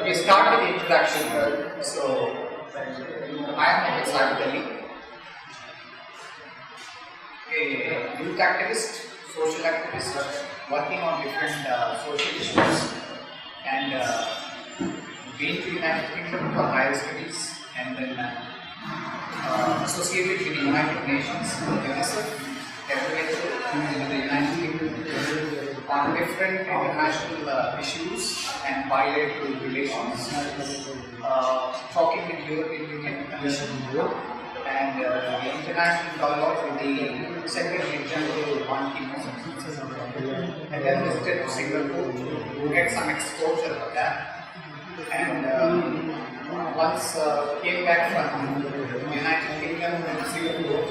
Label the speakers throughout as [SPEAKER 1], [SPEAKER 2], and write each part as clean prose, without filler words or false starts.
[SPEAKER 1] We start with the introduction. So, I am Mohammed Sadiq Ali, a youth activist, social activist, working on different social issues, and been to the United Kingdom for higher studies, and then associated with the United Nations, UNICEF, with the United Kingdom on different international issues and bilateral relations, talking with the European Union Commission and the international dialogue with the Secretary General Ban Ki-moon, and then visited to Singapore to get some exposure of that. And once came back from the United Kingdom and Singapore,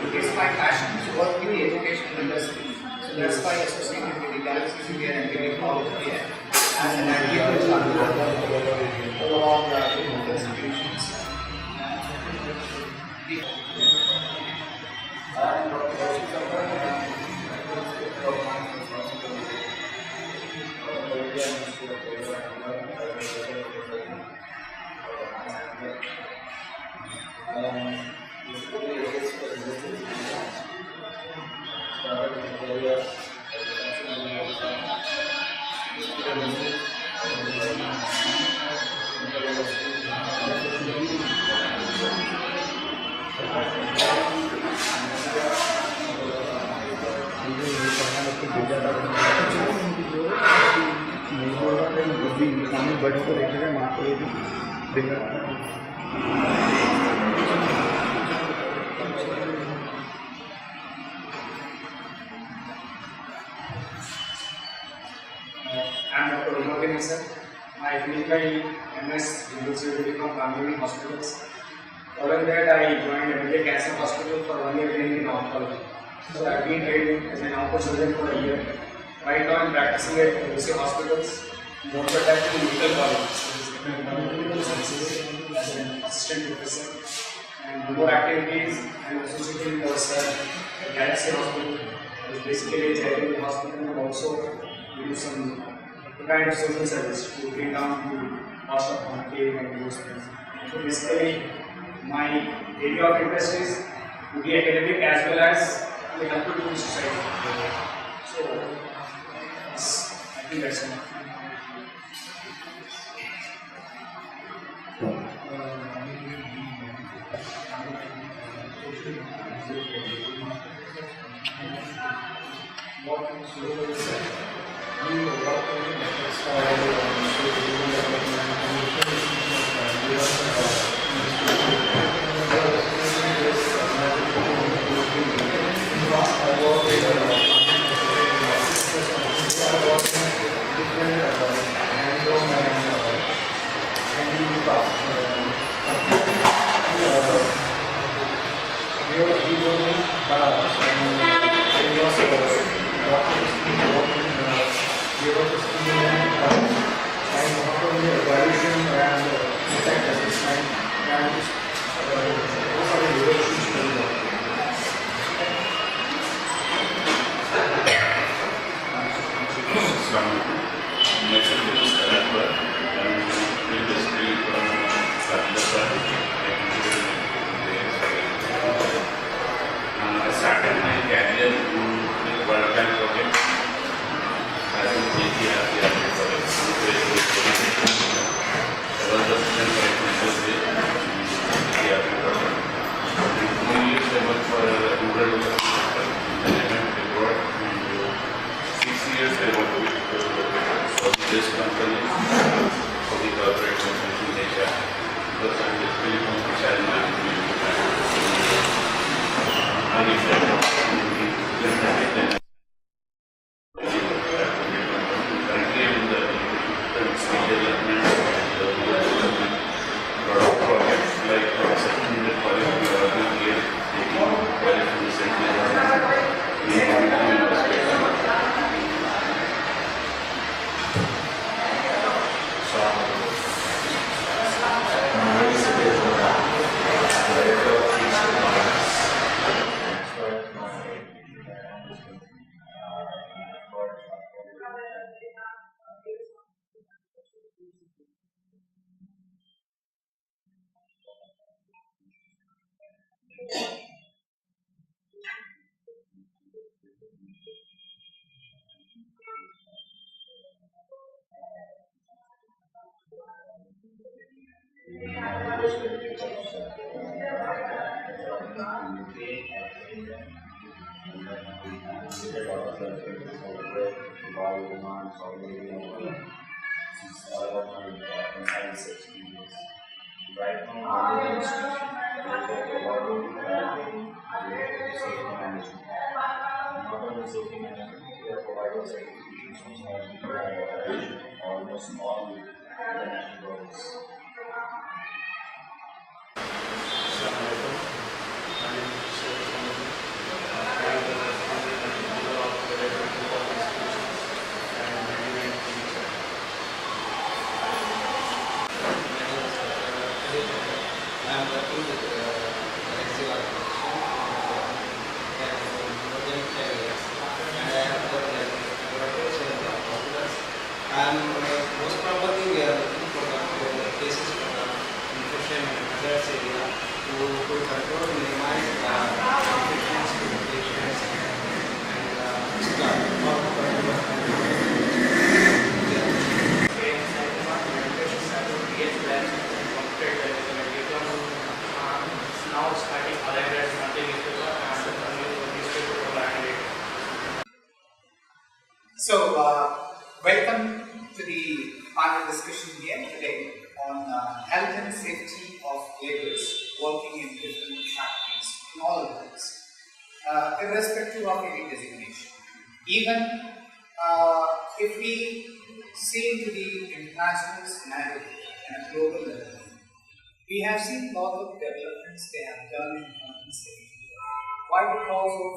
[SPEAKER 1] it is my passion to work with the educational industry. So that's why I associated with the Galaxy India and Degree College here as an activist on overall institutions.
[SPEAKER 2] I'm Dr. Umar Nisar. I finished my MS University from Kanduri Hospitals. Following that, I joined MJ Cancer Hospital for 1 year training in oncology. So I've been trained as an oncologist for a year. Right now, I'm practicing at UC Hospitals, most of the time in medical college. As an assistant professor. And more activities, I'm associated with the Galaxy Hospital, which basically is a charity hospital, and also we do some kind of social service to bring down the cost of home care and those things. So basically, my area of interest is to be academic as well as to help to the society. So, I think that's enough.
[SPEAKER 3] I started my career in World Bank project as a GPR project. I was assistant for international GPR project. In 2 years I worked for rural development report, and 6 years I worked with this company for the corporate companies in Asia. Because I'm basically from child management.
[SPEAKER 4] Right now, we are providing safety management. Not only safety management, we are providing certifications on almost all international bodies.
[SPEAKER 2] Assalamualaikum. My name is Sheikh Mohammed. I am the founder and member of the Red Cross Institutions and Management Commission.
[SPEAKER 5] I am working with Galaxy Organization for more than 10 years, and I have got laboratories and hospitals. And most probably we are looking for the cases for the infection and others area to control, minimize the infections to the patients and start how to control.
[SPEAKER 2] Now starting arrived at Monday newspaper and from newspaper to Monday.
[SPEAKER 1] So, welcome to the panel discussion here today on health and safety of laborers working in different factories in all levels, irrespective of any designation. Even if we see into the international scenario and a global level, we have seen a lot of developments they have done in health and safety. Why? Because of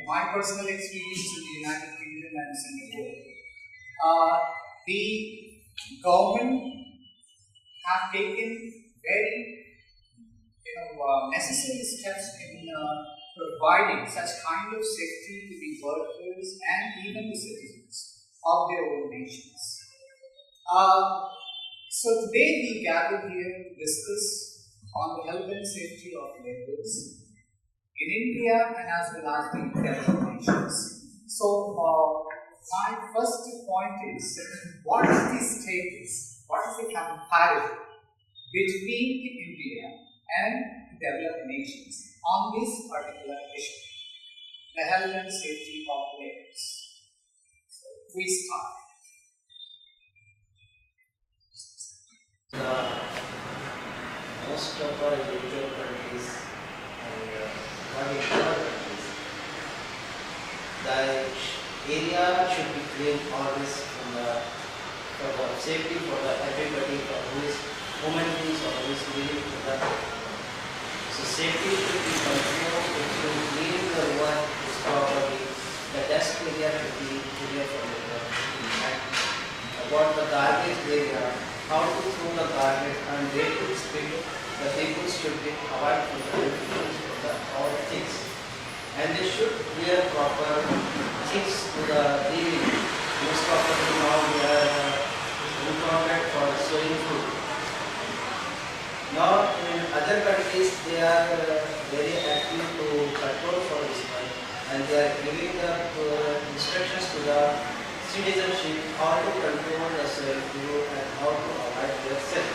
[SPEAKER 1] my personal experience in the United Kingdom and Singapore. The government have taken very necessary steps in providing such kind of safety to the workers and even the citizens of their own nations. So today we gather here to discuss on the health and safety of laborers in India and as well as the developed nations. So my first point is, what is the status, what is the comparison between India and developed nations on this particular issue, the health and safety of laborers? So we start.
[SPEAKER 5] Most of our individual countries and one internal countries, the area should be clean always for the safety for the everybody who is human beings or who is living in the. So safety should be controlled. If you clean the work properly, the dust area should be clear from the work. And about the garbage area, how to throw the garbage and where to spit it, the people should be avoid from the all things. And they should wear proper things to the living. Most probably now we are encountered for sewing food. Now in other countries they are very active to control for this one, and they are giving the instructions to the citizenship how to control the sewing food and how to avoid their self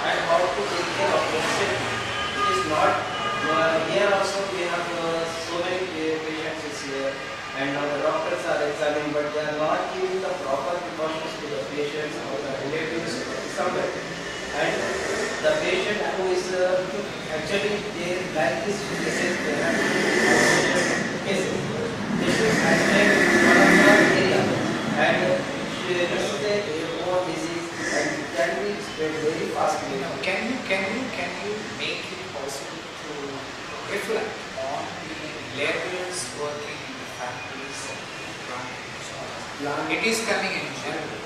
[SPEAKER 5] and how to take care of their safety. It is not here also we have so many patients is here, and now the doctors are examining, but they are not giving the proper precautions to the patients or the relatives somewhere. And the patient who is actually they like this cases, they have cases. They should isolate one of the area, and yesterday airborne disease and it can be spread very fastly.
[SPEAKER 1] Can you make it possible to reflect on the laborers working in the factories and it is coming in general.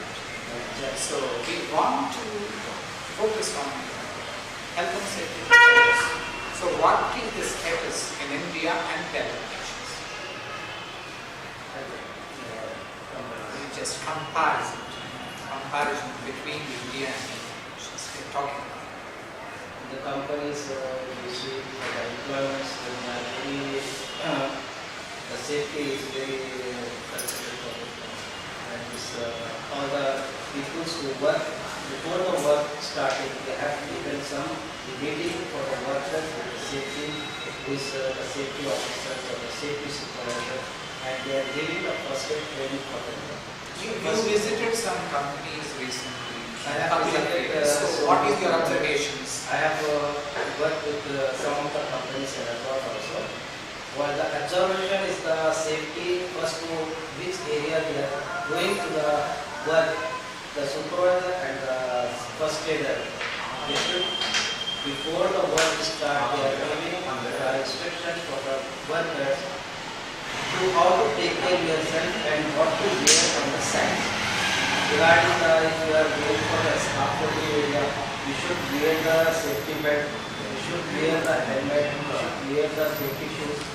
[SPEAKER 1] So we want to focus on health and safety. So what is the status in India and developed nations? Just comparison between India and developed nations we're talking about.
[SPEAKER 5] the companies you see the employments when they are very the safety is very considered for the and this all the people who work before the work starting they have given some meeting for the workers with the safety with the safety officers or the safety supervisor and they are giving the first aid training for them.
[SPEAKER 1] You visited some companies recently.
[SPEAKER 5] I have
[SPEAKER 1] Public
[SPEAKER 5] visited,
[SPEAKER 1] areas. So
[SPEAKER 5] so
[SPEAKER 1] what is your
[SPEAKER 5] many
[SPEAKER 1] observations?
[SPEAKER 5] I have worked with some of the companies in abroad also. While the observation is the safety first to which area they are going to the work, the supervisor and the first aider. They should, before the work start, they are giving the instructions for the workers to how to take care of yourself and what to wear on the site. Regarding the, if you are going for the scaffolding area, you should wear the safety belt, you should wear the helmet, you should wear the safety shoes,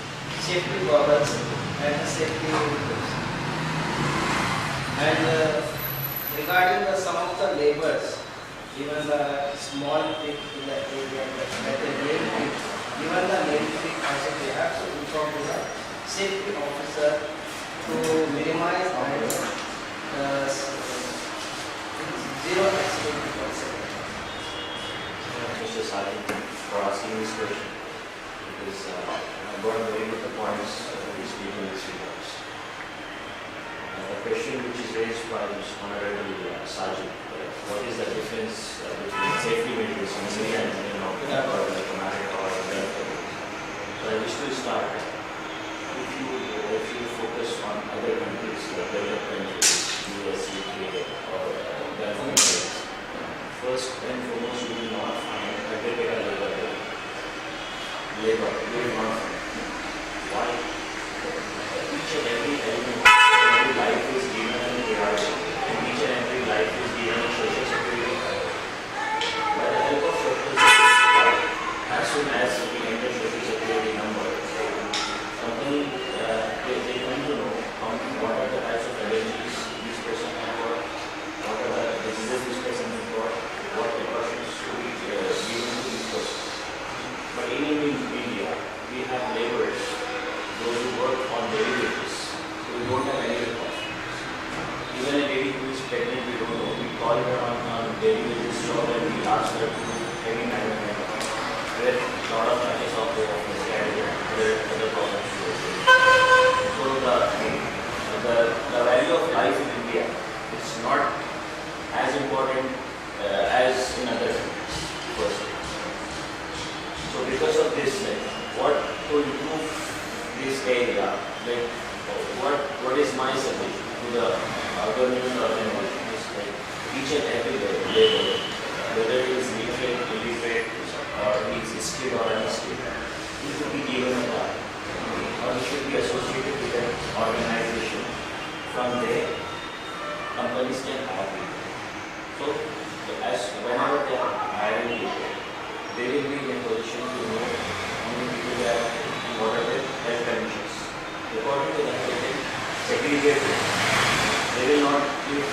[SPEAKER 5] safety goggles and the safety boots. And regarding the some of the labors, even the small pig in the area, like the nail pig, even the nail pig also they have to inform to the safety officer to minimize and zero accident concept.
[SPEAKER 4] Mr. Sari, for asking this question because I got very good points which people in this regards. The question which is raised by Mr. Honorable Sergeant, what is the difference between safety measures in India and or like America or America? So I wish to start. If you focus on other countries, the developed countries, US, UK, or Gulf countries, first and foremost, you will not find undertaker labor. You will not find. Why? Each and every element, every life is given an hierarchy, and each and every life is given a social security card. By the help of social security card, as soon as we enter social security number, company they come to know what are the types of allergies this person has got, what are the diseases this person has got, what precautions should be given to this person. But even in India, we have laborers, those who work on daily wages, so we don't have any record. Even a lady who is pregnant, we don't know. We call her on daily wages job and we ask her to do heavy management. There are a lot of chances of other problems. So the value of life in India is not as important as in other countries. First. So because of this, what to improve this area, what is my suggestion to the government organizations, like each and every labor, whether it is literate, illiterate, or he is skilled or unskilled, he should be given a card, or he should be associated with an organization. From there, companies can hire people. So, as whenever they are hiring people, they will be in a position to know how many people they are and what are their health conditions. According to that, they can segregate it. They will not give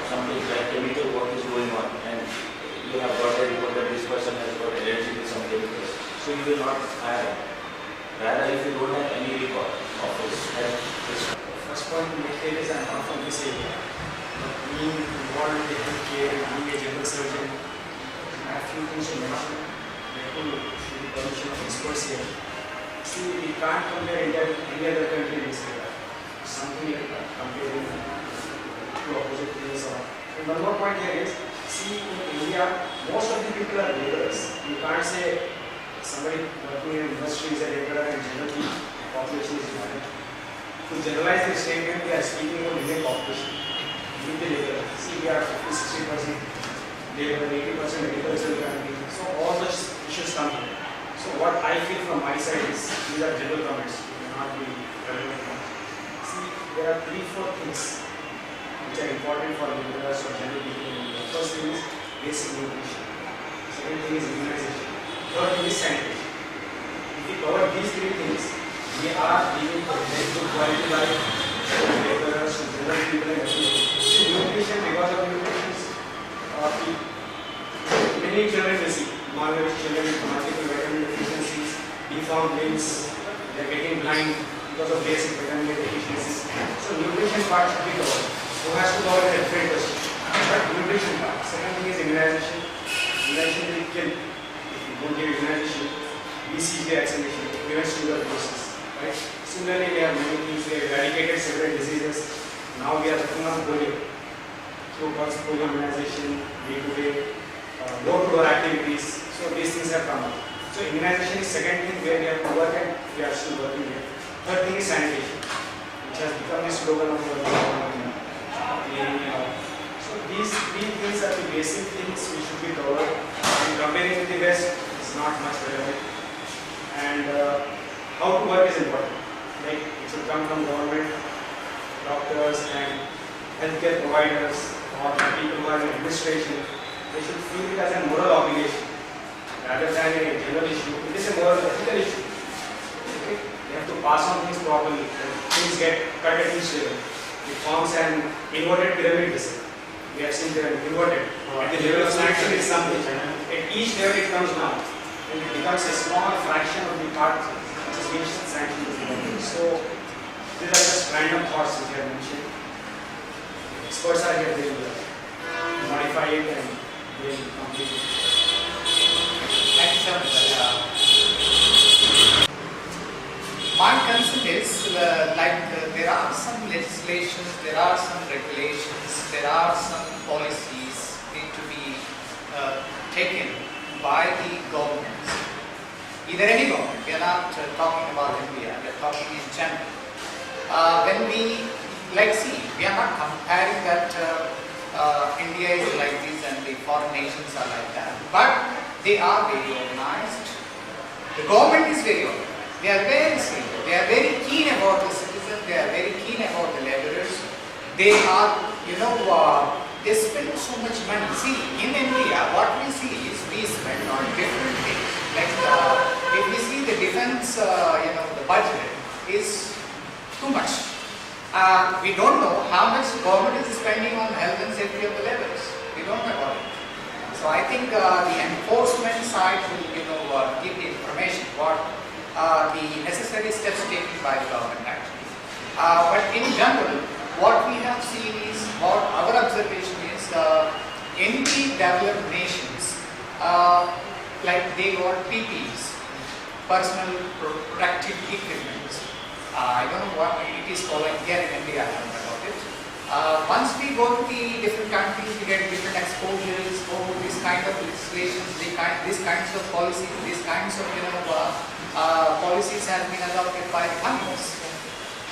[SPEAKER 4] something like chemical what is going on, and you have got a report that this person has got allergy to some chemicals. So you will not hire. Rather, if you don't have any record of his health history.
[SPEAKER 2] First point to make clear is I am not from this area. But being involved in healthcare, being a general surgeon, I have few things to mention. Therefore, with the permission of experts here. See, we can't compare India with any other country in this area. Something like that, comparing two opposite things. And one more point here is, see, in India, most of the people are laborers. You can't say somebody working in industry is a laborer and generally the population is different. To generalize the statement, we are speaking of Indian population. With the labor, see, we are 50-60% labor, 80% agricultural country. So all such issues come here. So what I feel from my side is, these are general comments, it may not be relevant ones. See, there are 3-4 things which are important for laborers or general people in India. First thing is basic nutrition. Second thing is immunization. Third thing is sanitation. If we cover these 3 things, we are giving a very good quality life to laborers, to general people and everything. Nutrition, because of nutrition, many children we see, malnourished children with multiple vitamin deficiencies, deformed limbs, they are getting blind because of basic vitamin deficiencies. So nutrition part should be covered. Who has to cover a different question? But nutrition part. Second thing is immunization. Immunization will kill. If you don't give immunization, BCG vaccination prevents tuberculosis. Right? Similarly, we have many things. We have eradicated several diseases. Now we are working on polio. Through pulse polio immunization, day-to-day, door-to-door activities. So these things have come up. So immunization is second thing where we have to work and we are still working here. Third thing is sanitation, which has become the slogan of our government. So these three things are the basic things we should be covered. And comparing with the West is not much relevant. And how to work is important. Like it should come from government, doctors and healthcare providers or people who are in administration. They should feel it as a moral obligation rather than a general issue. It is a moral ethical issue. Okay? They have to pass on things properly. Things get cut at each level. It forms an inverted pyramid design. We have seen them inverted. At the level of sanction is something. At each level it comes down. And it becomes a small fraction of the part which is being sanctioned as inverted. So these are just random thoughts which I have mentioned. Experts are here, they will modify it and they will complete it.
[SPEAKER 1] Thank you so much. My concern is there are some legislations, there are some regulations, there are some policies need to be taken by the governments. Either any government, we are not talking about India, we are talking in general. When we see, we are not comparing that India is like this and the foreign nations are like that, but they are very organized. The government is very organized. They are very serious. They are very keen about the citizens. They are very keen about the laborers. They are, they spend so much money. See, in India, what we see is we spend on different things. Like if we see the defense, the budget is too much. We don't know how much government is spending on health and safety of the laborers. We don't know about it. So I think the enforcement side will, give the information what the necessary steps taken by the government actually. But in general, what we have seen is, what our observation is, in the developed nations, they got PPEs, personal protective equipment. I don't know what it is called here in India, I don't know about it. Once we go to the different countries, we get different exposures, this kind of legislations, these kinds of policies, these kinds of policies have been adopted by the companies.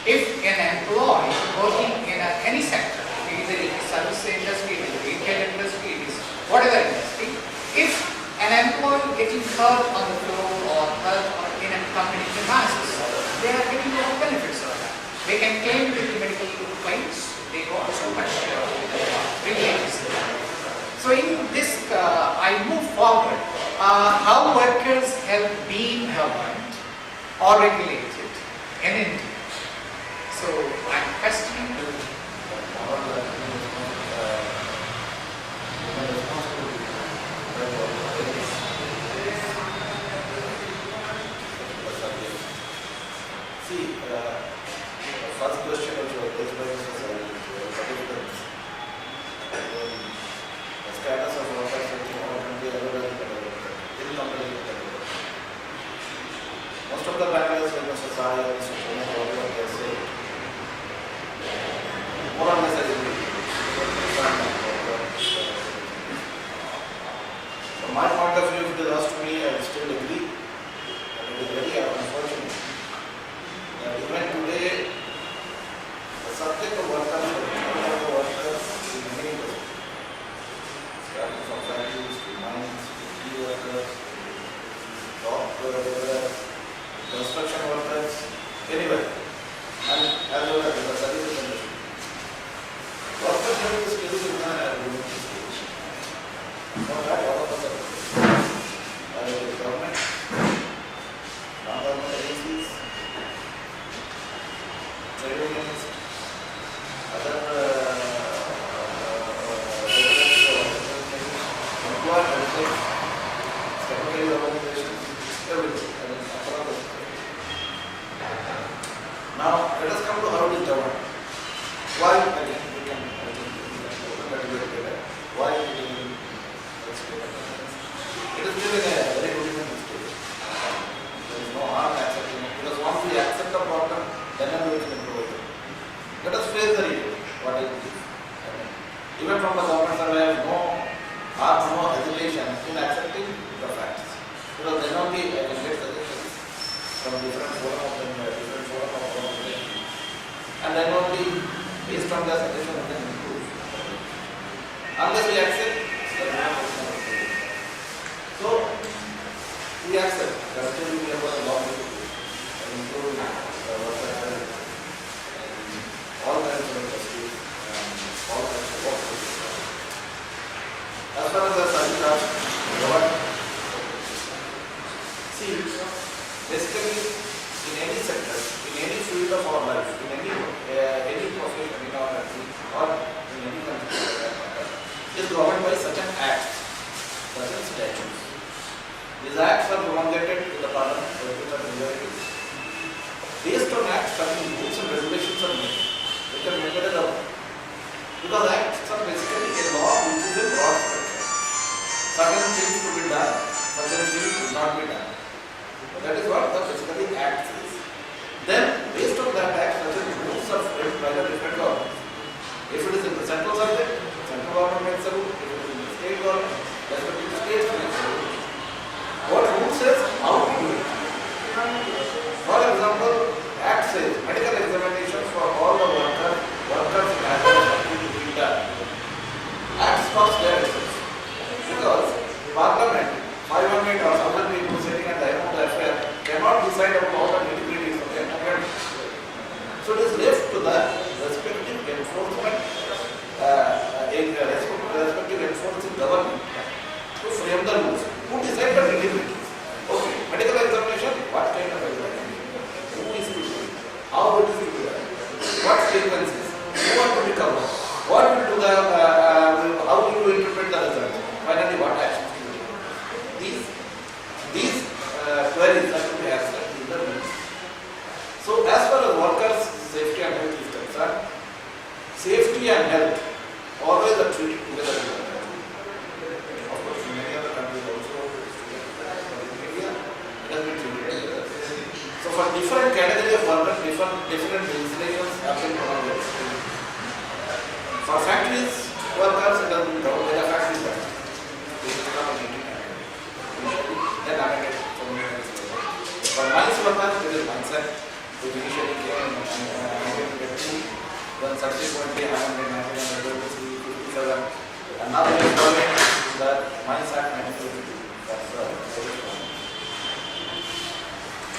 [SPEAKER 1] If an employee working in any sector, either it is service industry, it is retail industry, it is whatever industry, if an employee getting hurt on the floor or hurt in a company premises, they are getting a lot of benefits of that. They can claim with the medical claims, they got so much privileges. So in this, I move forward, how workers have been governed or regulated in India. So I'm questioning
[SPEAKER 6] See, the first question which was raised by Mr. participants, the status of workers in our country in company. Most of the panelists, like Mr. Sai and Mr. Kumar, they say more or less I agree. From my point of view, if they ask me, I still agree. And it is very unfortunate that even today, the subject of workers, is many people. Starting from factories to mines, to tea workers, construction workers, anywhere, and as well as the services industry. Workers have the skills in the skills. No matter what of the government, non-government agencies, trade unions, other employer benefits, from their suggestion and then improve. Unless we accept, so we accept that still we have got a lot to do and improve all kinds of industries and all kinds of work. As far as the service are governed, see, basically in any sector, in any field of our life, in any profession in our country or in any country for that matter, is governed by certain acts, certain statutes. These acts are promulgated in the parliament by the majorities. Based on acts, certain rules and regulations are made. They can make it a law. Because acts are basically a law which is a broad structure. Certain things to be done, certain things will not be done. That is what the basically act is. Then, based on that act, certain rules are framed by the different governments. If it is in the central subject, central government makes a rule. If it is in the state government, respective states makes a rule. What rule says, how to do it. For example, act says medical examination for all the workers in agriculture to be done. Act stops there itself. Because Parliament, 500 or 1,000 people sitting at the end of the affair cannot decide about all the nitty-gritties of the affair. So it is left to the respective enforcement, respective enforcing government to frame the rules. Who decide the nitty-gritties? Okay, medical examination, what kind of examination? Who is to do it? How it is to do that? What frequencies? Who are to be covered? What will do the, how will you interpret the results? Finally, what actions to do? These queries have to be answered in the rules. So, as far as workers' safety and health is concerned, safety and health always are treated together in the country. Of course, in many other countries also, but in India, it has been treated together. So, for different category of workers, different legislations have been promulgated. For factories workers, it has been covered by the Factories Act. Then amended for many years later. For mines workers, it is Mines Act, which initially came in 1952, then subsequently amended in 1957, and now it is following the Mines Act 1952. That's the latest one.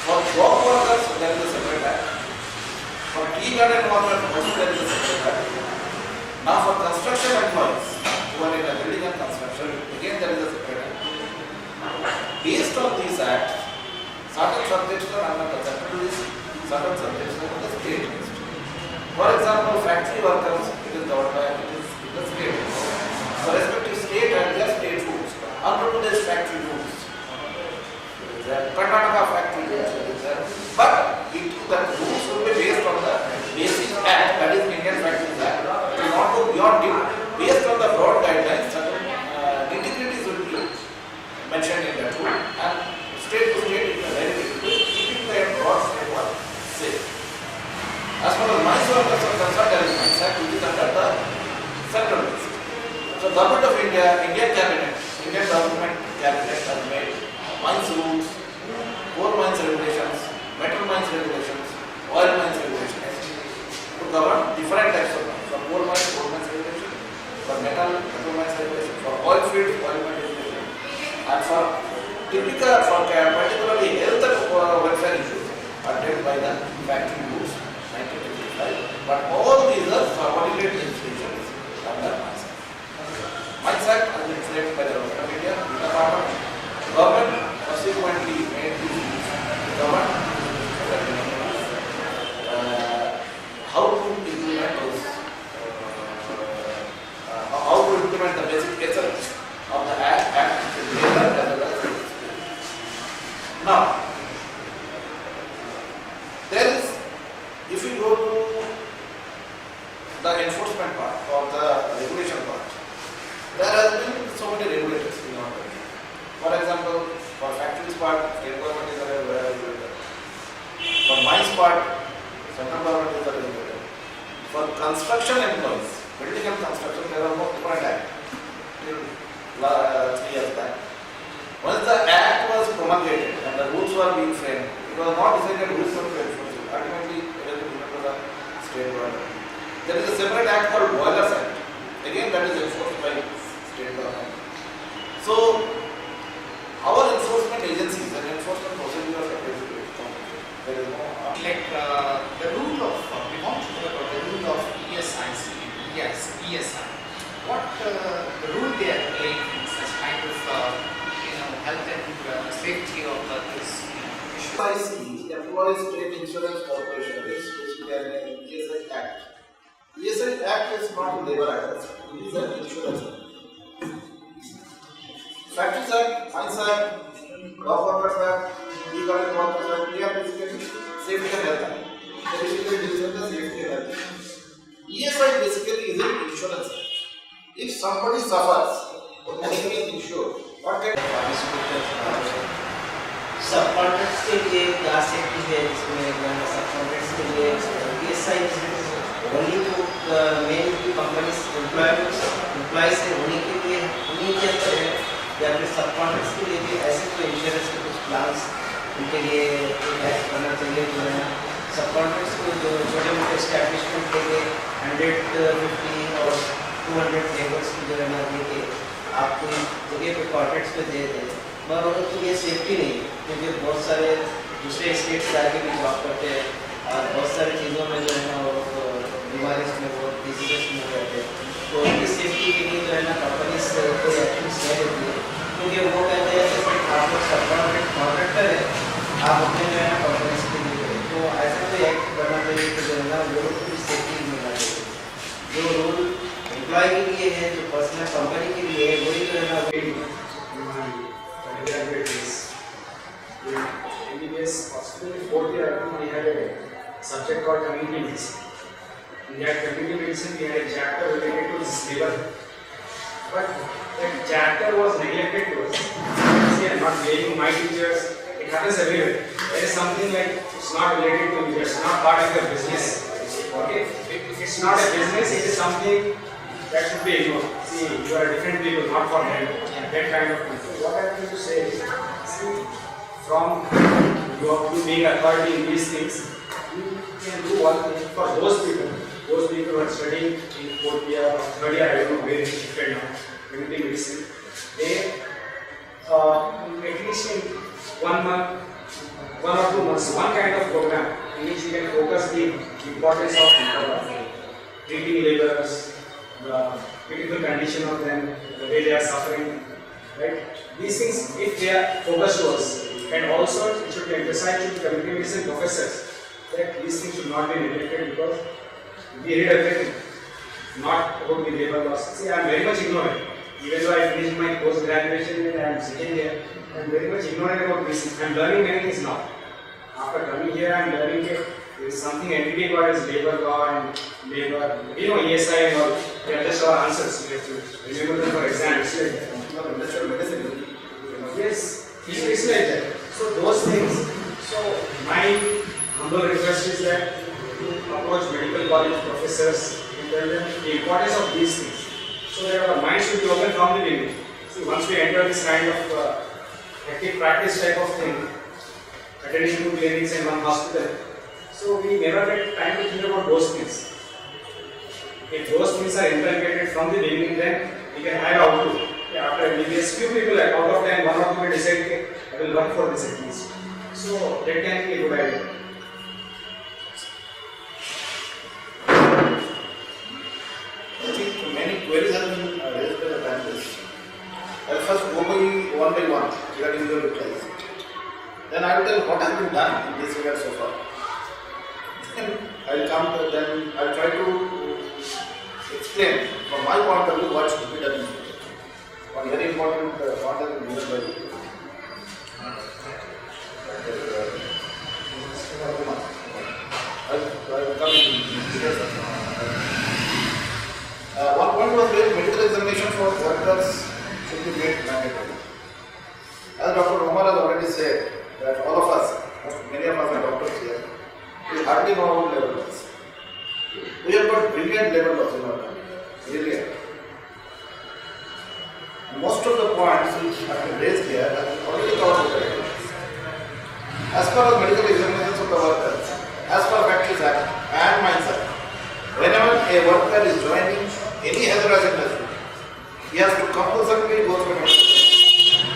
[SPEAKER 6] For dock workers, there is a separate act. For tea garden workers, also there is a separate act. Now for construction employees, who are in a building and construction, again there is a separate act. Based on these acts, certain subjects are under the central list, certain subjects are under the state list. For example, factory workers, it is governed by the state. So respective state and their state rules. Andhra Pradesh factory rules. Karnataka factory rules. But that rules will be based on the basic act, that is Indian Factories Act. It will not go beyond it. Based on the broad guidelines, certain nitty-gritties will be mentioned in that rule, and state to state it is very difficult, keeping the broad framework safe. As far as mines workers are concerned, there is Mines Act, which is under the central list. So, Government of India, Indian government cabinet has made mines rules, coal mines regulations, metal mines regulations, oil mines regulations to govern different types of mines. For coal mines regulation, for metal mines regulation, for oil fields, oil mines regulation, and for particularly health and welfare issues are dealt by the factory rules 1955. But all these are subordinate legislations under Mines Act. Mines Act has been framed by the Government of India. The government subsequently made these rules to govern how to implement those, how to implement the basic essence of the act as well as. Now, there is, if we go to the enforcement part or the regulation part, there has been so many regulators in our country. For example, for factories part, state government is a regulator. For mines part, central government is a regulator. For construction employees, building and construction, there are more different acts till 3 years back. Once the act was promulgated and the rules were being framed, it was not decided who is going to enforce it. Ultimately, it has been given to the state government. There is a separate act called Boilers Act. Again, that is enforced by state government. So, our enforcement agencies and enforcement procedures are very complicated. There is no
[SPEAKER 1] Like the rule of, we want to talk about the rule of ESIC, yes, ESI. What the rule they are playing in such kind of, health and safety of this issue.
[SPEAKER 6] ESIC, Employees State Insurance Corporation, is basically an ESI Act. ESI Act is not a labor act, it is an insurance act. Factories Act, Mines Act, Law Workers Act, E-Government Workers Act, they are basically safety and health act. They basically deal with the safety and health. ESI basically is an insurance act. If somebody suffers, and he is insured, what kind of
[SPEAKER 5] सब contracts के लिए क्या safety है इसमें सब contracts के लिए ESI only to main companies employees से होने के लिए उन्हीं के अंदर है या फिर सब कॉन्ट्रैक्ट्स के लिए भी ऐसे कोई इंश्योरेंस के कुछ प्लान्स उनके लिए टैक्स करना चाहिए जो है सब कॉन्ट्रैक्ट्स को जो छोटे मोटे एस्टैब्लिशमेंट के लिए 150 और 200 लेबर्स की जो है ना लेके आप कोई जगह पे कॉन्ट्रैक्ट्स पे दे दें मगर उनको ये सेफ्टी नहीं है क्योंकि बहुत सारे दूसरे स्टेट से आके भी जॉब करते हैं और बहुत सारी चीज़ों में जो है ना वो बीमारी में वो डिजीजेस में रहते हैं तो उनकी सेफ्टी के लिए जो है ना कंपनी से कोई एक्शंस नहीं लेती है क्योंकि वो कहते हैं कि आप लोग सब कॉन्ट्रैक्टर है आप अपने जो है ना कंपनी के लिए करें तो ऐसा कोई एक्ट करना चाहिए कि जो है ना वो लोग को भी सेफ्टी मिलना चाहिए जो रूल एम्प्लॉय के लिए है जो पर्सनल कंपनी के लिए है वही जो है ना
[SPEAKER 2] graduates. In MBBS hospital, in 4th year, I think we had a subject called community medicine. In that community medicine, we had a chapter related to this labor. But that chapter was neglected to us. See, I'm not blaming my teachers. It happens everywhere. There is something like it's not related to you. It's not part of your business. Okay? It's not a business. It is something that should be ignored. See, you are different people, not for them. That kind of thing. What I want to say is, see, from you being authority in these things, you can do one thing for those people who are studying in 4th year or 3rd year, I don't know where it is shifted now, community medicine, they at least in 1 month, 1 or 2 months, one kind of program in which you can focus the importance of treating laborers, the critical condition of them, the way they are suffering. Right? These things, if they are focused to us, and also it should be emphasized to the community medicine professors that these things should not be neglected because we read everything, not about the labor laws. See, I am very much ignorant. Even though I finished my post graduation and I am sitting here, I am very much ignorant about these things. I am learning many things now. After coming here, I am learning that there is something entity called as labor law and labor, ESI and all. They are just our answers. We have to remember them for exams.
[SPEAKER 6] industrial medicine.
[SPEAKER 2] Yes, it's like that. So those things. So my humble request is that you approach medical college professors and tell them the importance of these things. So that our minds should be open from the beginning. See, once we enter this kind of active practice type of thing, attending to clinics in one hospital, so we never get time to think about those things. If those things are inculcated from the beginning, then we can have outlook. After MBBS, few people out of 10, 1 or 2 will decide that I will work for this at least. So that can be a good idea.
[SPEAKER 6] I think many queries have been raised by the panelists. I'll first go by one regarding your replies. Then I will tell what has been done in this regard so far. Then I will come to then I will try to explain from my point of view what should be done in future. One very important point has been given by you. I will come in details. One point was made, medical examination for workers should be made mandatory. As Dr. Omar has already said, that all of us, many of us are doctors here, we hardly know about labor laws. We have got brilliant labor laws in our country, brilliant. Most of the points which have been raised here have been already covered with the regulations. As far as medical examinations of the workers, as per Factories Act and Mines Act, whenever a glass industry. He has to compulsorily go through medical examination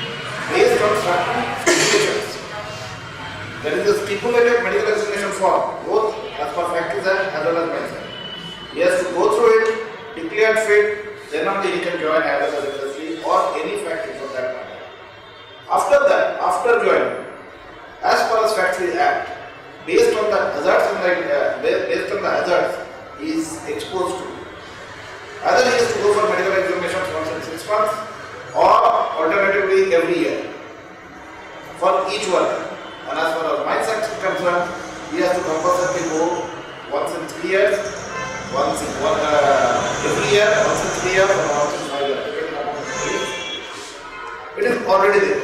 [SPEAKER 6] based on certain stipulations. There is a stipulated medical examination form, both as per factories and as well as mines. He has to go through it, declared fit, then only he can join either the industry or any factory for that matter. After that, after joining, as per as Factory Act, based on the hazards he is exposed to. Either he has to go for medical examinations once in 6 months or alternatively every year for each worker. And as far as Mines Act is concerned, he has to compulsorily go once in 3 years, every year, once in 3 years, or once in 5 years, depending upon the years. It is already there.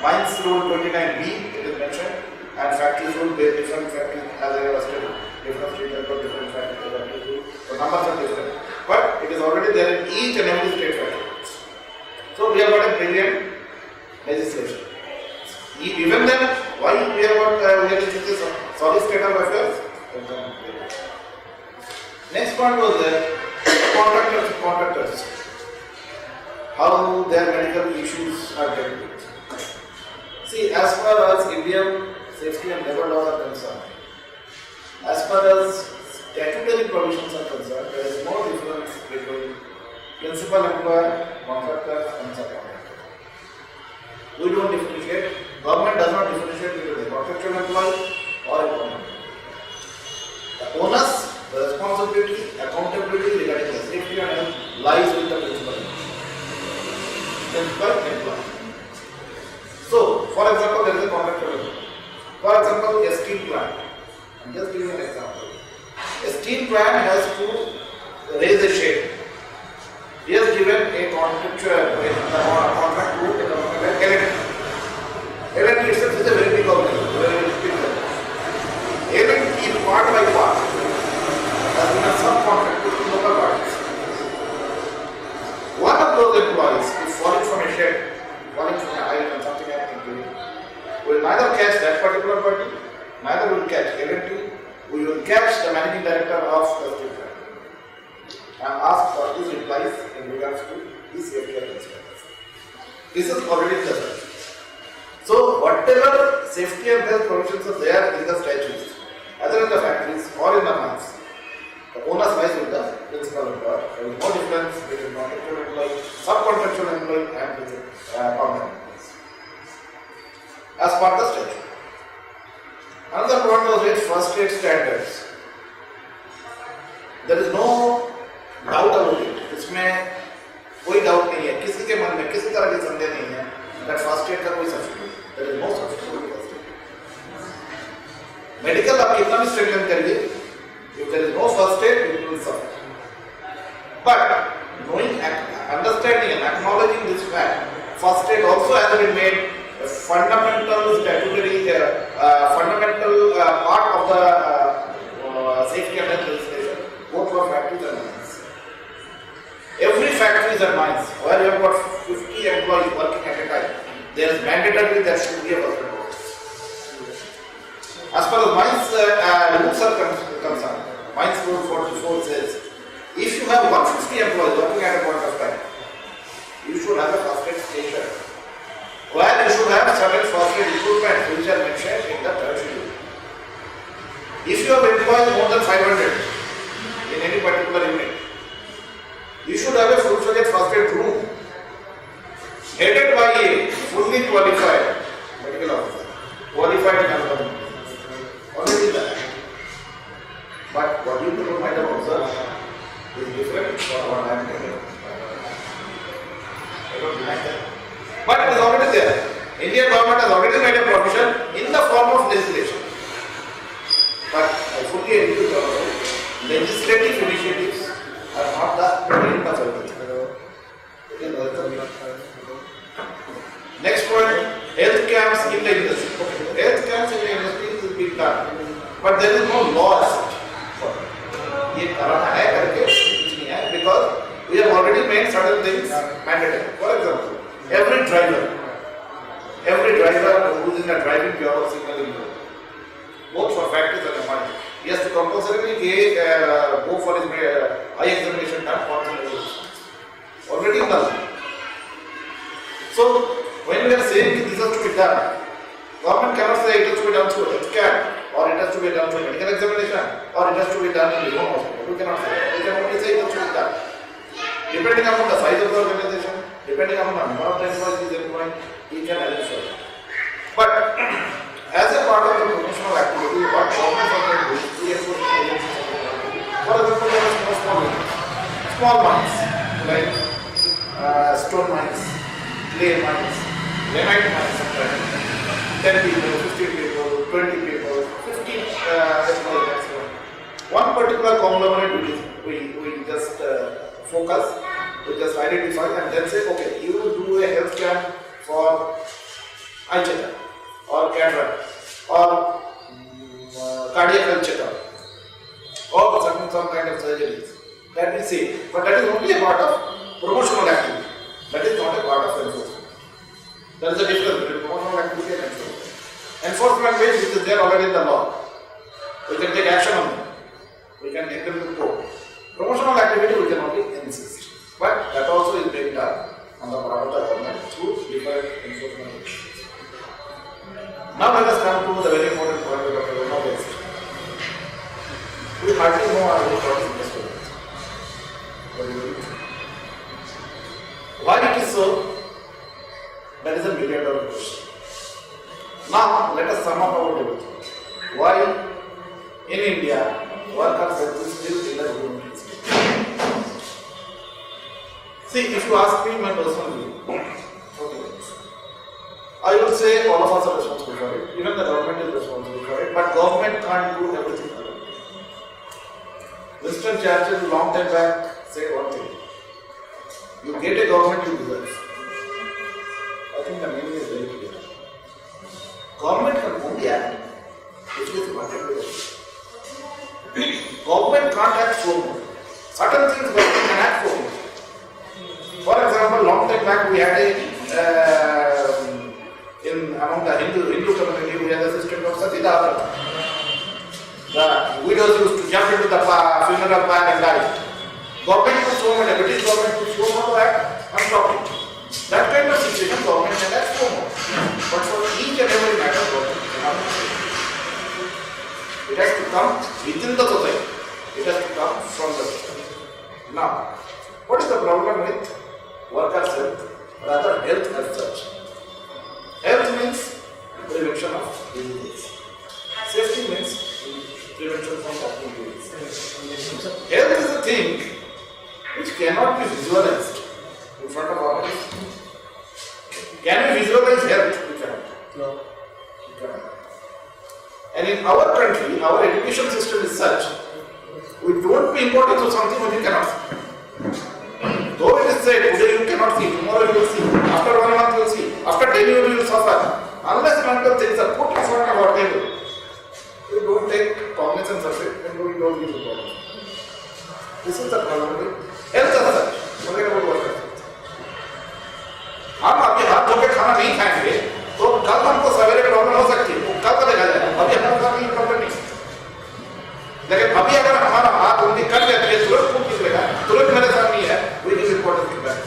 [SPEAKER 6] Mines Rule 29B, it is mentioned, and Factories Rule, different factories, as I was stated, different states have got different factories rule, the numbers are different. But it is already there in each and every state factory. So we have got a brilliant legislation. Even then, why we have got this solid state of affairs? Next point was the contractors. How their medical issues are dealt with. See, as far as Indian safety and labor laws are concerned, as far as statutory provisions are concerned, there is no difference between principal employer, contractors and subcontractors. We don't differentiate. Government does not differentiate between a contractual employee or a permanent employee. The onus, the responsibility, accountability regarding the safety and health lies with the principal employee. So, for example, there is a contractual employee. For example, a steel plant. I'm just giving an example. A steel plant has to raise a shed. He has given a contract to L&T. L&T itself is a very big organization, very big organization. L&T part by part has been a subcontract to local parties. One of those employees is falling from a shed, falling from a height and something happening to him, will neither catch that particular party, neither will catch L&T, we will catch the managing director of the steel plant and ask for his replies in regards to his safety and health. This is already the. So whatever safety and health provisions are there in the statutes, either in the factories or in the mines, the onus lies with the principal employer. There is no difference between contractual employee, subcontractual employee and permanent employees. As per the statute. Another point was with first aid standards. There is no doubt about it. इसमें कोई doubt नहीं है, किसी के मन में किसी तरह की संदेह नहीं है that first aid का कोई substitute. There is no substitute for first aid. Medical आप कितना भी strengthen करिए, if there is no first aid, it will suffer. But knowing, understanding and acknowledging this fact, first aid also has been made a fundamental statutory, fundamental part of the safety and health legislation, both for factories and mines. Every factories and mines where you have got 50 employees working at a time, there is mandatory there should be a first aid box. As far as mines rules are concerned, Mines Rule 44 says, if you have 150 employees working at a point of time, you should have a first aid station where you should have certain first aid equipment which are mentioned in the third schedule. If you have employees more than 500 in any particular unit, you should have a full-fledged first aid room headed by a fully qualified medical officer, qualified in alcohol. Already that. But what you people might have observed is different from what I am telling you. I don't deny that. But it is already there. Indian government has already made a provision in the form of legislation. But I fully agree with you. Legislative initiatives are not the end of everything. Next point, health camps in the industry. Health camps in the industry will be done, but there is no law as such. ये कराना है करके कुछ नहीं है, because we have already made certain things mandatory. For example, every driver who is in a driving job or signaling job, both for factories and mines, He has to compulsorily go for his eye examination done for the already done. So when we are saying this has to be done, government cannot say it has to be done through health care, or it has to be done through medical examination, or it has to be done in the home hospital. We cannot say. We can only say it has to be done. Depending upon the size of the organization, depending upon the number of employees is employing, he can arrange for it. But as a part of the promotional activity, what government can do is for example, there are small mines like stone mines, clay mines, granite mines, 10 people, 15 people, 20 people, 15 employees. One particular conglomerate we just focus, we just identify and then say, okay, you will do a health camp for eye checkup or cataract or cardiac health checkup or some kind of surgeries. That we say, but that is only a part of promotional activity. That is not a part of enforcement. There is a difference between promotional activity and enforcement. Enforcement means which is there already in the law. We can take action on them. We can take them to court. Promotional activity we can only insist. But that also is being done on the part of the government through different enforcement actions. Now let us come to the very important point of the government. We hardly know our own what is invested. Why it is so? That is a $1 million question. Now let us sum up our debate. Why in India workers are still in the government? See, if you ask me my personal view, okay, I will say all of us are responsible for it. Even the government is responsible for it, but government can't do everything alone. Winston Churchill long time back said one thing: you get a government you deserve. I think the meaning is very clear. Government can only act if it is wanted to act. Government can't act so much. Certain things government can act so much. For example, long time back we had among the Hindu community we had a system of Satidara. The widows used to jump into the funeral pyre and die. Government was so much, British government was so much to act and stop it. That kind of situation government can act so much. But for each and every matter, government cannot act. It has to come within the society. It has to come from the society. Now, what is the problem with workers' health? Rather, health as such. Health means prevention of diseases. Safety means prevention from diseases. Health is a thing which cannot be visualized in front of our eyes. Can we visualize health? We cannot. No. We cannot. And in our country, our education system is such, we don't pay importance to something which we cannot see. Though it is said, today you cannot see, tomorrow you will see, after 1 month you will see, after 10 years you will suffer. Unless and until things are put in front of our table, we don't take cognizance of it and we don't give importance. This is the problem with health as such. Forget about workers. हम अभी हाथ धो के खाना नहीं खाएंगे तो कल हमको सवेरे प्रॉब्लम हो सकती है, वो कल का देखा जाएगा, अभी हमारे साथ ये प्रॉब्लम नहीं। लेकिन अभी अगर हमारा हाथ उंगली कट जाती है तुरंत खून निकलेगा, तुरंत मेरे साथ नहीं है, we give importance to that.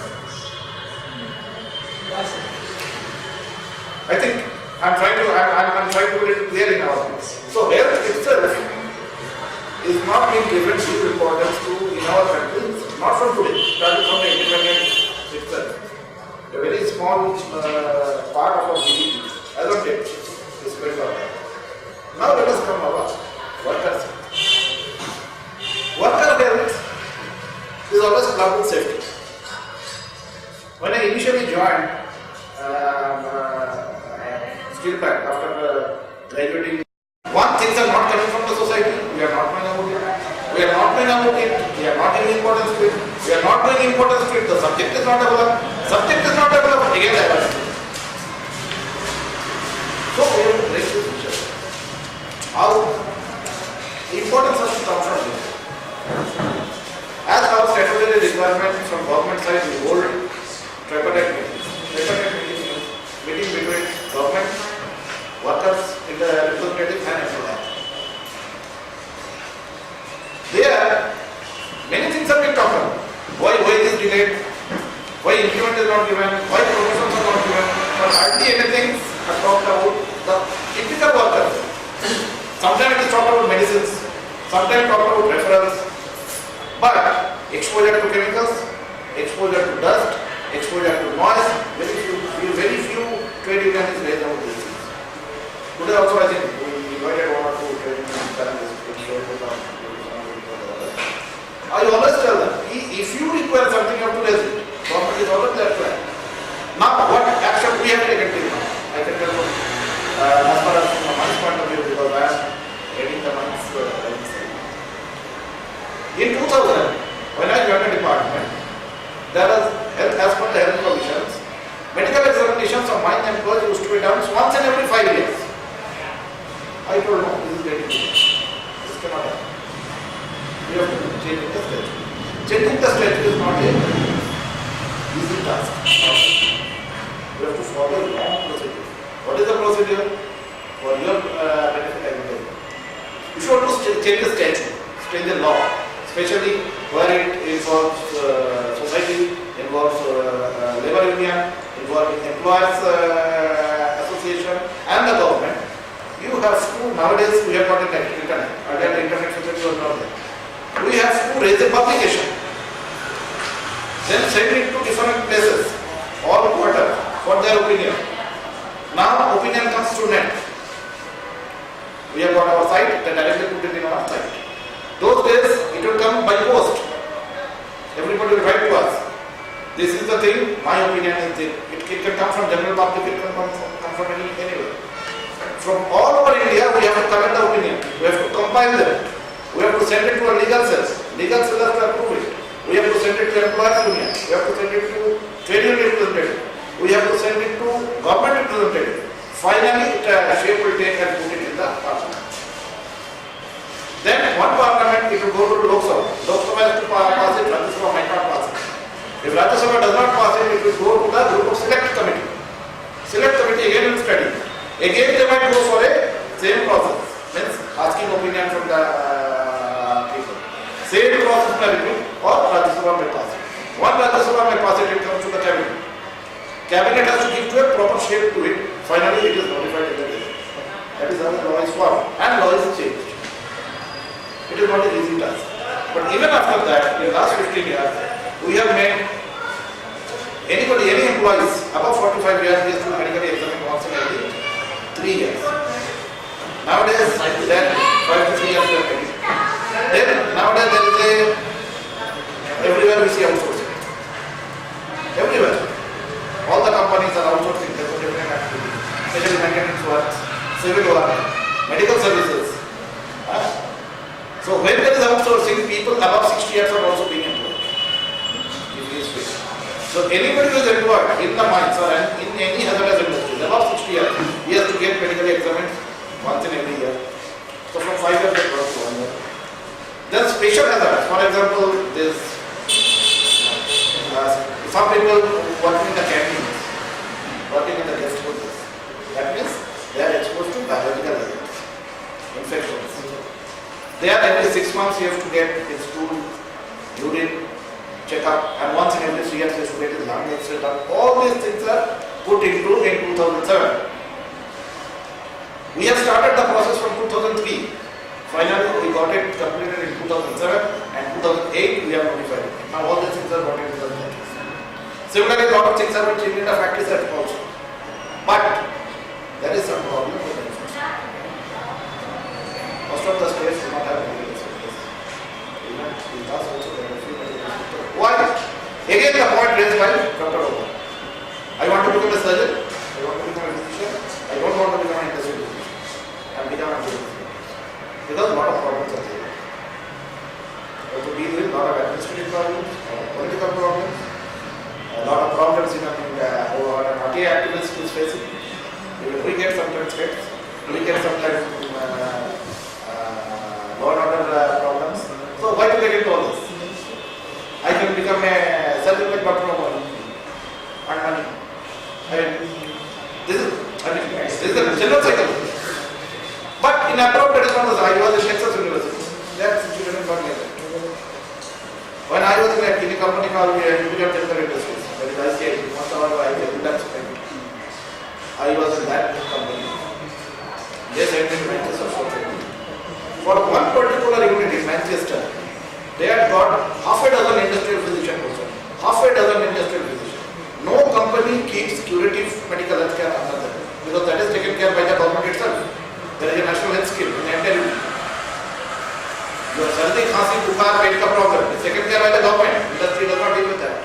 [SPEAKER 6] I think I'm trying to put it clear in our minds. So health itself is not being given due importance to in our country, not from today, starting from the independence itself. A very small part of our GDP, as of yet, is spent on that. Now let us come about workers. Worker health is always clubbed with safety. When I initially joined Steel Plant after graduating, one things are not coming from the society. We are not knowing about it. We are not knowing about it. We are not giving importance to it. We are not doing importance to it. The subject is not developed. Subject is not developed. Again, diversity. So we have to break this picture. How importance has to come from this. As our statutory requirement from government side, we hold tripartite meetings. Tripartite meetings means meeting between government, workers, in the representative and employer. Sometimes talk about referrals, but exposure to chemicals, exposure to dust, exposure to noise, very few trade unions raise about these things. Today also I think we invited one or two trade unions to share with them. I always tell them, if you require something, you have to raise it. Government is always there to act. Now, what action we have taken till now? I can tell you, as far as from a month's point of view, because I am heading the month's in 2000, when I joined the department, there was health, as per the health provisions, medical examinations of mine and birth used to be done once in every 5 years. I told no, this is getting too much. This cannot happen. We have to change the statute. Changing the statute is not a easy task. We have to follow a long procedure. What is the procedure? For your benefit, I will tell you. You should want to change the statute, change the law, especially where it involves society, involves labor union, involving employers association and the government. You have to, nowadays we have got an internet. Earlier the internet facility was not there. We have to raise a publication, then send it to different places, all quarter, for their opinion. Now opinion comes to net. We have got our site, then directly put it in our site. Those days it will come by post. Everybody will write to us. This is the thing, my opinion is this. It can come from general public, it can come from anywhere. From all over India, we have to collect the opinion. We have to compile them. We have to send it to a legal cell. Legal cell has to approve it. We have to send it to employers union. We have to send it to trade union representative. We have to send it to government representative. Finally, shape will take and put it in the parliament. Then one parliament, it will go to Lok Sabha. Lok Sabha has to pass it, Rajya Sabha might not pass it. If Rajya Sabha does not pass it, it will go to the group of select committee. Select committee again will study. Again they might go for a same process. Means asking opinion from the people. Same process may repeat or Rajya Sabha may pass it. One Rajya Sabha may pass it, it comes to the cabinet. Cabinet has to give to a proper shape to it. Finally it is notified in the day. That is how the law is formed and law is changed. It is not an easy task. But even after that, in the last 15 years, we have made anybody, any employees above 45 years, he has to medically examine once in every 3 years. Nowadays, then 5 to 3 years we are making. Then nowadays there is a, everywhere we see outsourcing. Everywhere. All the companies are outsourcing their different activities, especially maintenance work, civil work, medical services. So when there is outsourcing, people above 60 years are also being employed. If he is fit. So anybody who is employed in the mines or in any hazardous industry above 60 years, he has to get medically examined once in every year. So from 5 years they work to 1 year. Then special hazards. For example, this some people working in the canteens, working in the guest houses. That means they are exposed to biological hazards, infections. They are every 6 months you have to get his stool, urine, check-up, and once in every 3 years you have to get his lung X-ray done. All these things are put into in 2007. We have started the process from 2003. Finally, we got it completed in 2007 and 2008 we have notified it. Now all these things are got into the factories. Similarly, a lot of things are being changed in the factory set also. But there is some problem with the infrastructure. Most of the states do not have medical centers. Even in us also there are few medical centers. Why? Again the point raised by Dr. Oba. I want to become a surgeon, I want to become a physician, I don't want to become an industrial physician. I become a physician. Because a lot of problems are there. You have to deal with a lot of administrative problems, a lot of political problems, a lot of problems in our RTA activist is facing. We get sometimes hits, we get sometimes law and order problems. So why do they get all this? I can become a self-employed doctor of money. And money. This is a general cycle. But in abroad that is not the same. I was in Texas University. That situation is not like that. When I was in a company called Union Chemical Industries, that is ICI, most of our I was in that company. They sent me to Manchester for training. For one particular unit a dozen industrial physician also. Half a dozen industrial physician. No company keeps curative medical health care under them because that is taken care by the government itself. There is a national health scheme in the entire union. Your sardi, khansi, bukhar, weight ka problem is taken care by the government. Industry does not deal with that.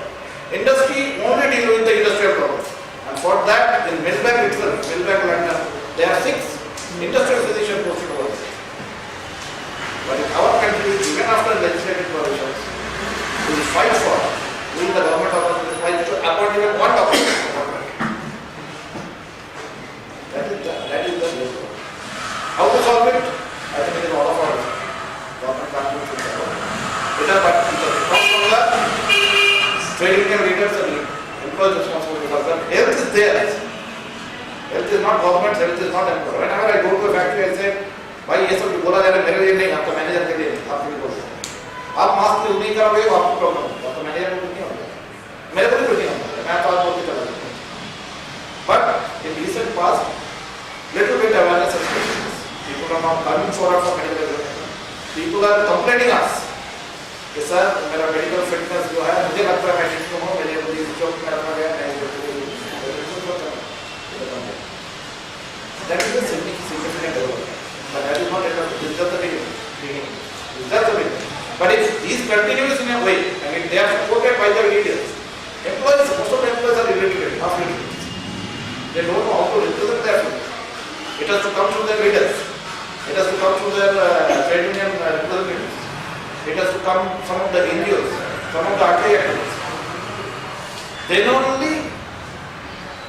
[SPEAKER 6] Industry only deal with the industrial problems. And for that, in Millbank itself, Millbank London, there are 6 industrial physician posted over there. But in our country, even after legislative provisions, we will fight for, we the government authorities fight to appoint even one doctor. That is the way. How to solve it? I think it is all of our government can't do it. It is but it comes from the trade union leaders and employees responsible for that. Health is there. Health is not government, health is not employer. Whenever I go to a factory, I say, भाई ये सब बोला जा रहा है मेरे लिए नहीं, आपका मैनेजर के लिए नहीं, आपके लिए बोल रहे हैं। आप मास्क यूज नहीं करोगे तो आपको प्रॉब्लम होगा, आपका मैनेजर को कुछ नहीं होगा, मेरे को भी कुछ नहीं होगा, मैं तो आप बोल के चला जाऊँगा। But in recent past, little bit awareness has been. People are now coming forward for medical education. People are complaining us कि सर मेरा मेडिकल फिटनेस जो है मुझे लगता है मैं ठीक हूँ, मेरे को इस जॉब में रखा गया नहीं that is a significant development. But that is not enough. This is just the beginning. This is just the beginning. But if these continues in a way, I mean, they are supported by their leaders. Employees, most of the employees are illiterate, half illiterate. They don't know how to represent their field. It has to come through their leaders. It has to come through their trade union representatives. It has to come some of the NGOs, some of the RTI activists. Then only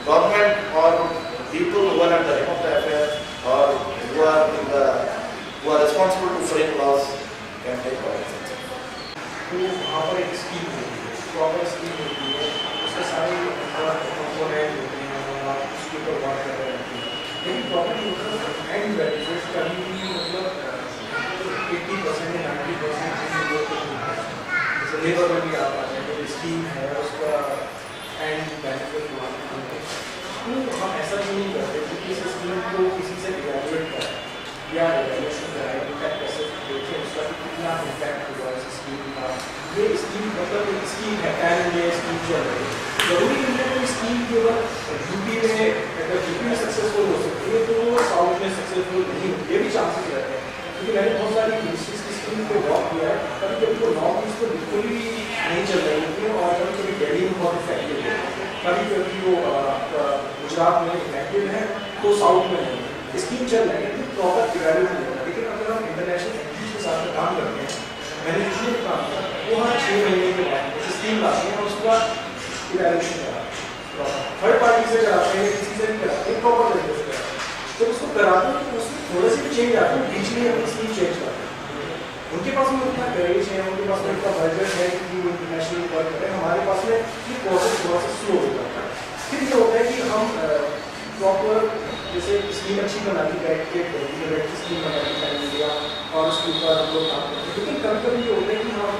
[SPEAKER 6] government or people who are at the helm of the affair or who are responsible to frame laws can take power.
[SPEAKER 2] तो वहाँ पर एक scheme होती है, proper scheme होती है, उसके सारे कंपोनेंट होते हैं और आप उसके ऊपर बात कर रहे होते हैं। लेकिन प्रॉपर्टी मतलब एंड बेनिफिट कभी भी मतलब 80% या 90% चीज़ें लोग को नहीं है। जैसे लेबर में भी आप आ जाए, जो स्कीम है उसका एंड बेनिफिट हुआ तो हम ऐसा भी नहीं करते क्योंकि इस स्कीम को किसी से इवैल्यूएट करें या इवैल्यूएशन कराएं, इम्पैक्ट कैसे देखें उसका कितना इम्पैक्ट हुआ इस स्कीम का। ये स्कीम मतलब एक स्कीम है, पैन में स्कीम चल रही है, जरूरी नहीं है कि स्कीम केवल यूपी में अगर यूपी में सक्सेसफुल हो सकती है तो वो साउथ में सक्सेसफुल नहीं होती, ये भी चांसेस रहते हैं। क्योंकि मैंने बहुत सारी यूनिवर्सिटीज की स्कीम को वॉक किया है, कभी कभी वो नॉर्थ ईस्ट को बिल्कुल भी नहीं चल रही होती है और कभी कभी दिल्ली में बहुत इफेक्टिव है, कभी कभी वो गुजरात में इफेक्टिव है तो साउथ में नहीं। स्कीम चल रही है प्रॉपर इवैल्यूएट नहीं होगा। लेकिन अगर हम इंटरनेशनल एंटिटीज के साथ काम करते हैं, मैंने जो काम किया वो हर 6 महीने के बाद जैसे स्कीम लाते हैं और उसका इवैल्यूएशन कराते हैं, थर्ड पार्टी से कराते हैं, किसी से भी कराते हैं, प्रॉपर तरीके से कराते हैं। जब उसको कराते हैं तो उसमें थोड़ा सी भी चेंज आता है, बीच में अपनी स्कीम चेंज करते हैं। उनके पास में उतना करेज है, उनके पास में इतना बजट है कि वो इंटरनेशनल वर्क करें, हमारे पास में ये प्रोसेस थोड़ा सा स्लो हो जाता है। फिर ये होता है कि हम प्रॉपर जैसे स्कीम अच्छी बना दी, बैठ के स्कीम बना दी टाइम इंडिया और उसके ऊपर हम लोग काम करते हैं। लेकिन कभी कभी ये होता है कि हम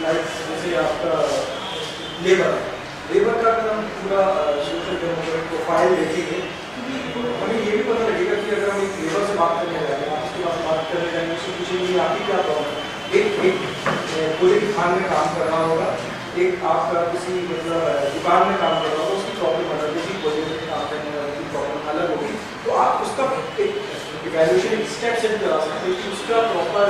[SPEAKER 2] लाइक जैसे आपका लेबर का अगर हम पूरा सोशल डेमोक्रेटिक प्रोफाइल देखेंगे तो हमें ये भी पता लगेगा कि अगर हम एक लेबर से बात करने जाएंगे, आप उसके बाद बात करने जाएंगे, उससे पूछेंगे आपकी क्या प्रॉब्लम है। एक पूरे खान में काम कर रहा होगा, एक आपका किसी मतलब दुकान में काम कर रहा होगा, उसकी प्रॉब्लम अलग होगी, प्रोजेक्ट में काम करने वाले की प्रॉब्लम अलग होगी। तो आप उसका एक इवैल्यूएशन एक स्टेप सेट करा सकते हैं कि उसका प्रॉपर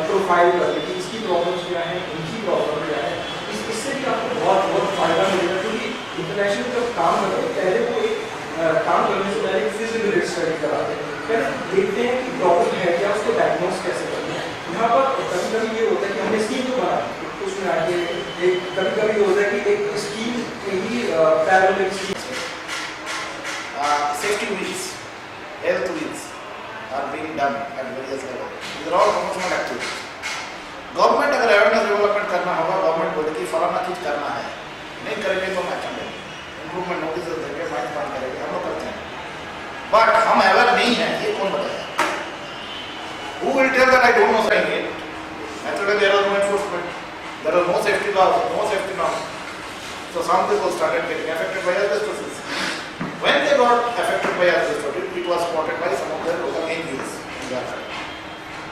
[SPEAKER 2] प्रोफाइल कर कि इसकी प्रॉब्लम्स क्या है, उनकी प्रॉब्लम क्या है। इससे भी आपको बहुत फायदा मिलेगा क्योंकि इंटरनेशनल जब काम करते हैं पहले वो एक काम करने से पहले फिजिबिलिटी स्टडी कराते हैं, पहले देखते हैं कि प्रॉब्लम है क्या, उसको डायग्नोस कैसे करना है। यहाँ पर कभी कभी ये होता है कि हमने स्कीम तो बनाई, उसमें आगे एक कभी कभी होता है कि एक स्कीम ही parallel scheme
[SPEAKER 6] Safety weeks, health weeks are being done at various levels. These are all promotional activities. Government अगर अवेयरनेस डेवलपमेंट करना होगा, गवर्नमेंट बोले कि फलाना चीज करना है, नहीं करेंगे तो मैं चलेंगे, इम्प्रूवमेंट नोटिस देंगे, माइंड पास करेंगे, हम लोग करते हैं। बट हम अवेयर नहीं हैं, ये कौन बताएगा? Who will tell that I don't know something? Naturally there was no enforcement, there was no safety laws, no safety norms. So some people started getting affected by asbestosis. When they got affected by asbestosis, it was spotted by some of their local NGOs.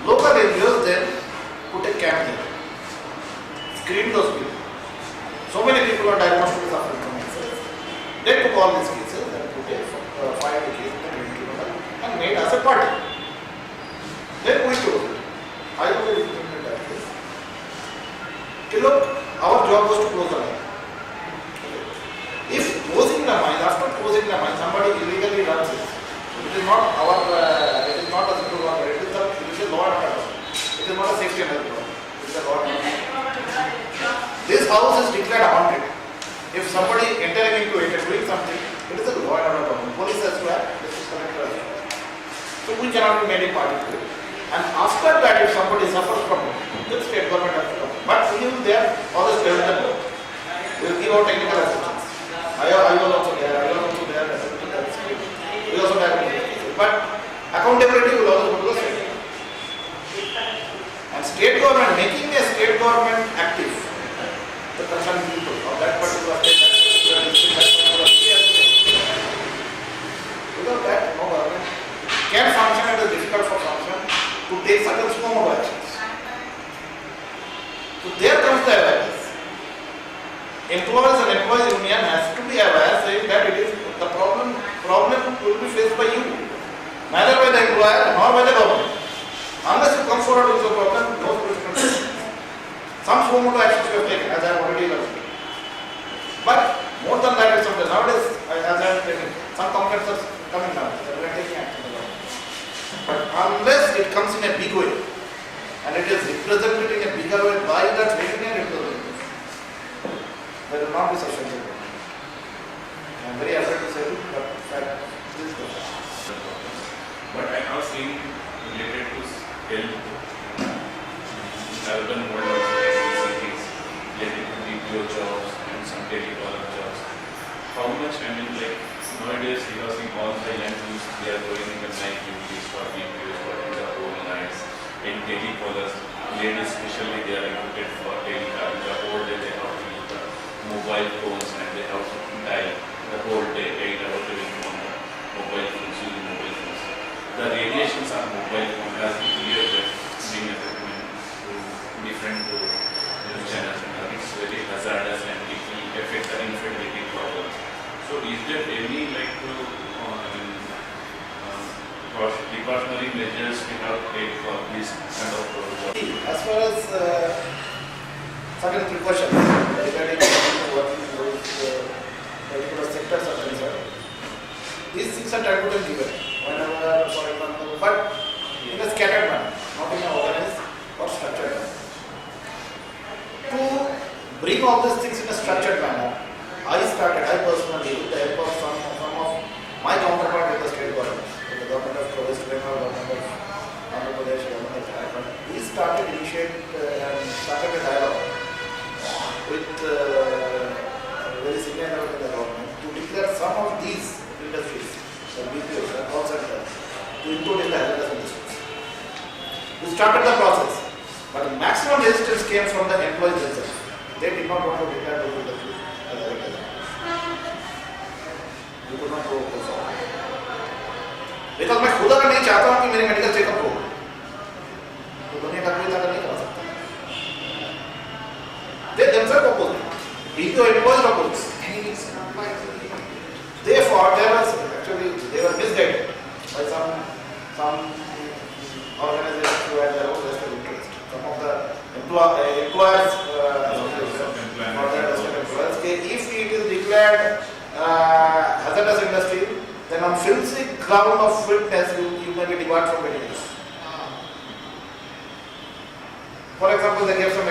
[SPEAKER 6] Local NGOs then put a camp here, screened those made as a party. Then we told, I was a independent activist. Look, our job was to close the mine. If closing the mine, after closing the mine, somebody illegally runs it, it is not our, it is not a simple one, it is a law and order. It is not a safety and health problem. It is a law and order. This house is declared haunted. If somebody entering into it and doing something, it is a law and order problem. Police has to act, this is collector as well. So we cannot be made a party to it. And after that, if somebody suffers from it, the state government has to come. But we will there, always tell them, we will give out technical assistance. I was also there, we also have, but accountability will also go to the state. And state government, making a state government active, the concerned people of that particular state, without that, no government can function, and it is difficult for function to take certain small actions. So there comes the awareness. Employers and employees union has to be aware, saying that it is the problem will be faced by you, neither by the employer nor by the government. Unless you come forward with the problem, no solution. Some form of actions you have taken, as I have already learned. But more than that, it's something. Nowadays, as I am taking, some complaints are coming now. We are taking action. But unless it comes in a big way, and it is represented in a bigger way by that union representative, there will not be such a thing. I am very afraid to say it, but fact is the fact.
[SPEAKER 3] But I have seen related to health, urban world also like cities, related to BPO jobs and some telecaller jobs. How much, I mean, like nowadays you are seeing all the young youths, they are going in the night duties for BPOs, working the whole nights, in telecallers, ladies especially they are recruited for telecalling the whole day, they have to use the mobile phones and they have to dial the whole day, 8 hours a week on the mobile phones, using mobile phones. The radiations on mobile phone has been clear that being affected to different channels and it's very hazardous and it will affect the infertility problems. So is there any like precautionary measures we have take for this kind of job?
[SPEAKER 6] As far as certain precautions regarding working in those particular sectors are concerned, these things are tried to be given whenever, for example, but in a scattered manner, not in an organized or structured manner. To bring all these things in a structured manner, I personally, with the help of some of my counterpart in the state government, the government of West Bengal, government of Andhra Pradesh, government of Jharkhand, we started a dialogue with very senior level in the government to declare some of these industries, the BPOs and call centers, to include in the hazardous industries. We started the process, but the maximum resistance came from the employees themselves. They did not want to declare those industries as hazardous. We could not go far. Because मैं खुद अगर नहीं चाहता हूं कि मेरी medical checkup हो तो दुनिया का कोई नहीं कर सकता. They themselves oppose it. BPO employees oppose it. Therefore, they were misguided by some organizations who had their own vested interest. Some of the employers if it is declared hazardous industry, then on flimsy ground of fitness, you may be debarred from getting this. For example, they gave some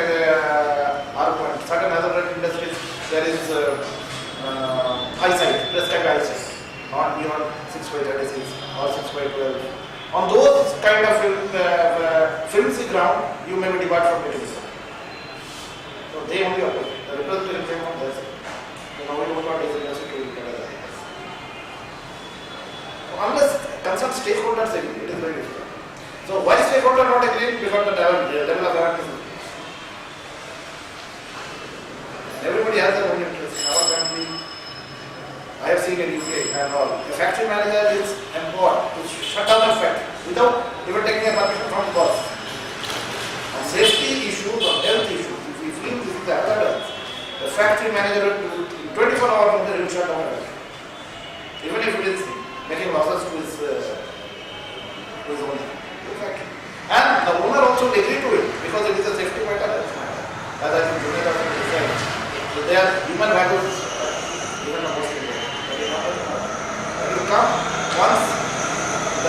[SPEAKER 6] argument. Certain hazardous industries, there is eyesight, prescribed eyesight, not beyond 6/36 or 6/12. On those kind of flimsy ground, you may be debarred from getting this. So they only oppose. The representative came from their side. So now we want this industry to get a unless concerned stakeholders agree, it is very difficult. So why stakeholders not agreeing? Because the level of awareness. Everybody has their own interest. In our country, I have seen in UK and all. The factory manager is empowered to shut down a factory without even taking a permission from the boss. On safety issues, on health issues, if we feel this is the hazardous, the factory manager will 24 hours will shut down a factory. Even if it is making losses to his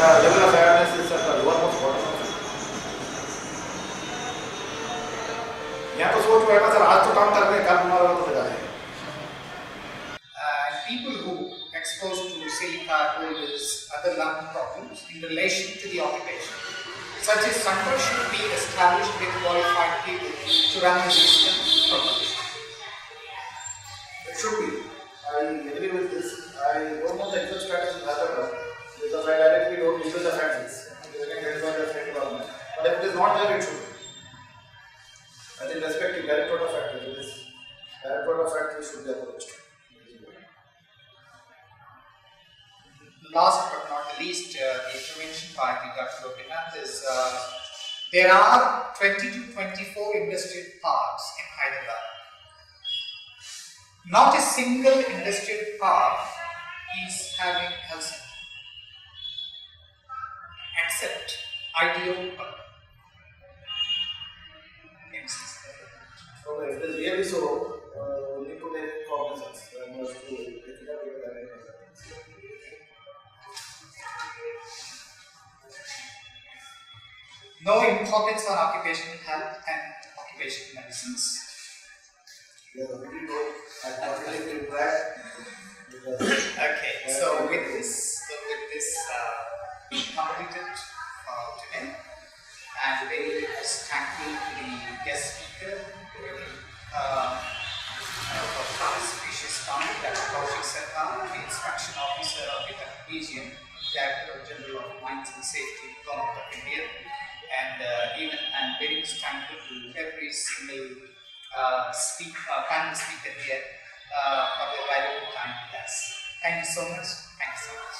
[SPEAKER 6] level of awareness is at the lowermost bottom of it. यहाँ तो सोच बैठा sir आज तो काम कर रहे हैं कल हमारा तो फिर आए
[SPEAKER 1] People who exposed to SIM card holders other lung problems in relation to the occupation, such as center should be established with qualified people to run the system properly.
[SPEAKER 6] It should be. I agree with this. I don't know the exact status in Hyderabad because I directly don't deal with the factories. They can get by the state government. But if it is not there, it should be. I think respective director of factory, this director of factory should be approached.
[SPEAKER 1] Last but not the least, the intervention by the Dr. Gopinath is there are 20 to 24 industrial parks in Hyderabad. Not a single industrial park is having health center except ITO park.
[SPEAKER 6] So if it is really so, we need to take cognizance and we have to take it up with the
[SPEAKER 1] No importance on occupational health and occupational medicines.
[SPEAKER 6] We are already told I completely interact because
[SPEAKER 1] Okay, so with this, we completed today, and very thankful to the guest speaker for this precious time, Dr. Kaushik Sarkar, the Inspection Officer of the region, Director General of Mines and Safety, Government of India, and even I'm very much thankful to every single panel speaker here for their valuable time with us. Thank you so much. Thank you so much.